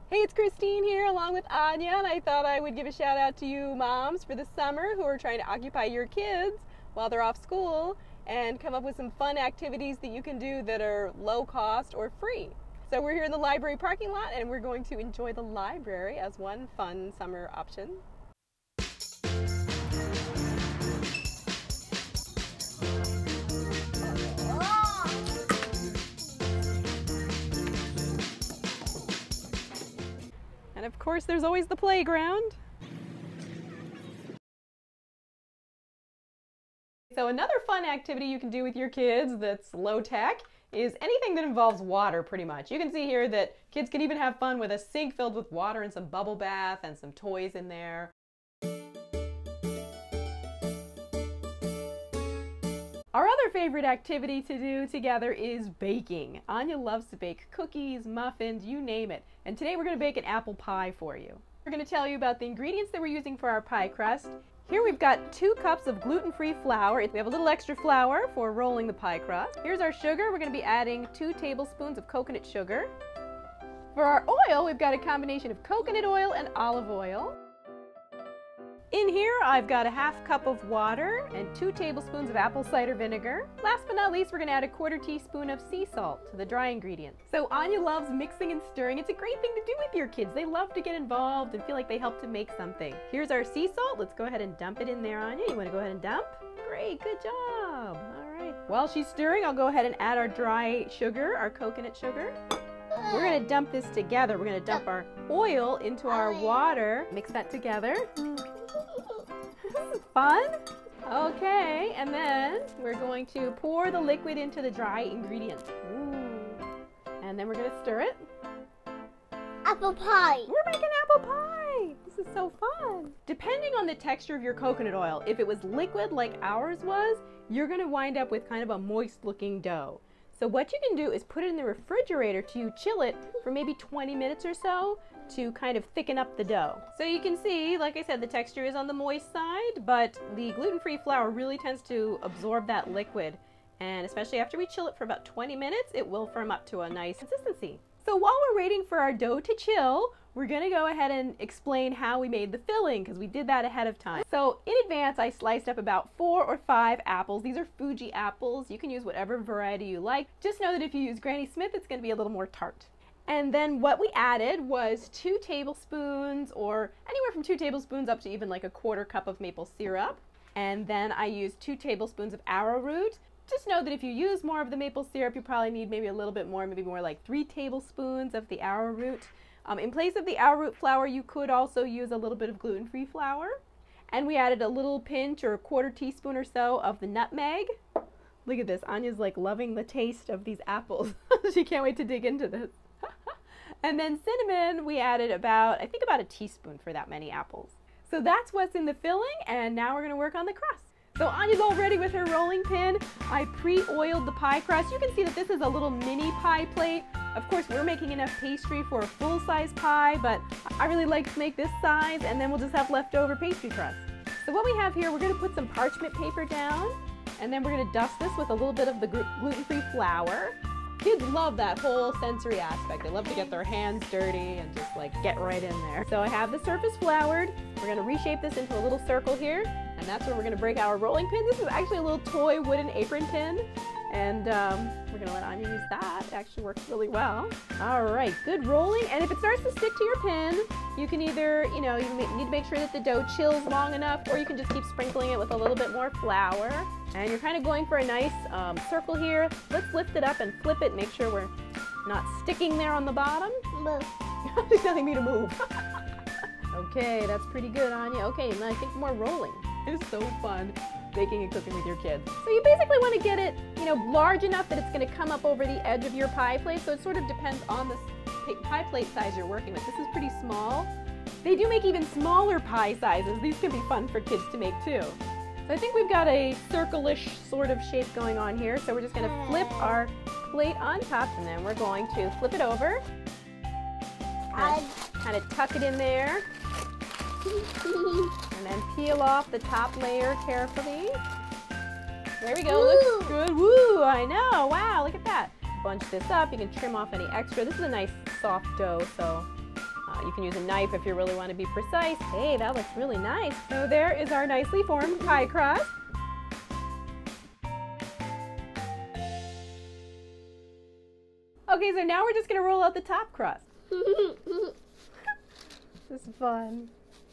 Hey, it's Christine here along with Anya, and I thought I would give a shout out to you moms for the summer who are trying to occupy your kids while they're off school and come up with some fun activities that you can do that are low cost or free. So we're here in the library parking lot and we're going to enjoy the library as one fun summer option. And of course, there's always the playground. So another fun activity you can do with your kids that's low tech is anything that involves water, pretty much. You can see here that kids can even have fun with a sink filled with water and some bubble bath and some toys in there. Our other favorite activity to do together is baking. Anya loves to bake cookies, muffins, you name it. And today we're going to bake an apple pie for you. We're going to tell you about the ingredients that we're using for our pie crust. Here we've got 2 cups of gluten-free flour. We have a little extra flour for rolling the pie crust. Here's our sugar. We're going to be adding 2 tablespoons of coconut sugar. For our oil, we've got a combination of coconut oil and olive oil. In here, I've got a 1/2 cup of water and 2 tablespoons of apple cider vinegar. Last but not least, we're going to add a 1/4 teaspoon of sea salt to the dry ingredients. So Anya loves mixing and stirring. It's a great thing to do with your kids. They love to get involved and feel like they help to make something. Here's our sea salt. Let's go ahead and dump it in there, Anya. You want to go ahead and dump? Great, good job. All right. While she's stirring, I'll go ahead and add our dry sugar, our coconut sugar. We're going to dump this together. We're going to dump our oil into our water. Mix that together. This is fun. Okay, and then we're going to pour the liquid into the dry ingredients. Ooh. And then we're going to stir it. Apple pie. We're making apple pie. This is so fun. Depending on the texture of your coconut oil, if it was liquid like ours was, you're going to wind up with kind of a moist looking dough. So what you can do is put it in the refrigerator to chill it for maybe 20 minutes or so to kind of thicken up the dough. So you can see, like I said, the texture is on the moist side, but the gluten-free flour really tends to absorb that liquid. And especially after we chill it for about 20 minutes, it will firm up to a nice consistency. So while we're waiting for our dough to chill, we're gonna go ahead and explain how we made the filling, because we did that ahead of time. So in advance, I sliced up about 4 or 5 apples. These are Fuji apples. You can use whatever variety you like. Just know that if you use Granny Smith, it's gonna be a little more tart. And then what we added was 2 tablespoons, or anywhere from 2 tablespoons up to even like a 1/4 cup of maple syrup. And then I used 2 tablespoons of arrowroot. Just know that if you use more of the maple syrup, you probably need maybe a little bit more, maybe more like 3 tablespoons of the arrowroot. In place of the arrowroot flour, you could also use a little bit of gluten-free flour. And we added a little pinch or a 1/4 teaspoon or so of the nutmeg. Look at this, Anya's like loving the taste of these apples. She can't wait to dig into this. And then cinnamon, we added about, I think about a teaspoon for that many apples. So that's what's in the filling, and now we're gonna work on the crust. So Anya's all ready with her rolling pin. I pre-oiled the pie crust. You can see that this is a little mini pie plate. Of course, we're making enough pastry for a full-size pie, but I really like to make this size, and then we'll just have leftover pastry crust. So what we have here, we're gonna put some parchment paper down, and then we're gonna dust this with a little bit of the gluten-free flour. Kids love that whole sensory aspect. They love to get their hands dirty and just like get right in there. So I have the surface floured. We're gonna reshape this into a little circle here, and that's where we're gonna break our rolling pin. This is actually a little toy wooden apron pin, and we're gonna let Anya use that. It actually works really well. All right, good rolling. And if it starts to stick to your pin, you can either, you need to make sure that the dough chills long enough, or you can just keep sprinkling it with a little bit more flour. And you're kind of going for a nice circle here. Let's lift it up and flip it, make sure we're not sticking there on the bottom. Move. She's telling me to move. Okay, that's pretty good, Anya. Okay, now I think more rolling. It is so fun baking and cooking with your kids. So you basically want to get it, large enough that it's going to come up over the edge of your pie plate. So it sort of depends on the pie plate size you're working with. This is pretty small. They do make even smaller pie sizes. These can be fun for kids to make too. So I think we've got a circle-ish sort of shape going on here. So we're just going to flip our plate on top, and then we're going to flip it over. Kind of tuck it in there. And then peel off the top layer carefully. There we go, looks good. Woo, I know, wow, look at that. Bunch this up, you can trim off any extra. This is a nice soft dough, so You can use a knife if you really want to be precise. Hey, that looks really nice. So there is our nicely formed pie crust. Okay, so now we're just going to roll out the top crust. This is fun.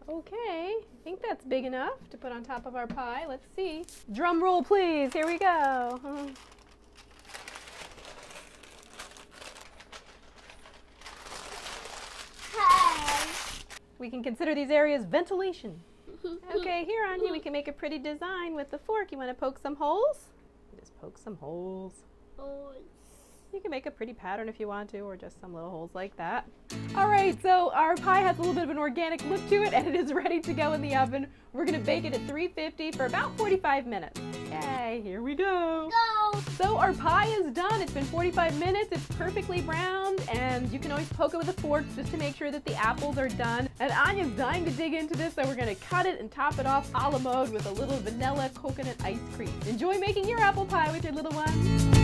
Okay, I think that's big enough to put on top of our pie. Let's see. Drum roll, please. Here we go. Hey. We can consider these areas ventilation. Okay, here on you, we can make a pretty design with the fork. You want to poke some holes? Just poke some holes. You can make a pretty pattern if you want to, or just some little holes like that. All right, so our pie has a little bit of an organic look to it, and it is ready to go in the oven. We're gonna bake it at 350 for about 45 minutes. Okay, here we go. Go. So our pie is done. It's been 45 minutes. It's perfectly browned, and you can always poke it with a fork just to make sure that the apples are done. And Anya's dying to dig into this, so we're gonna cut it and top it off a la mode with a little vanilla coconut ice cream. Enjoy making your apple pie with your little ones.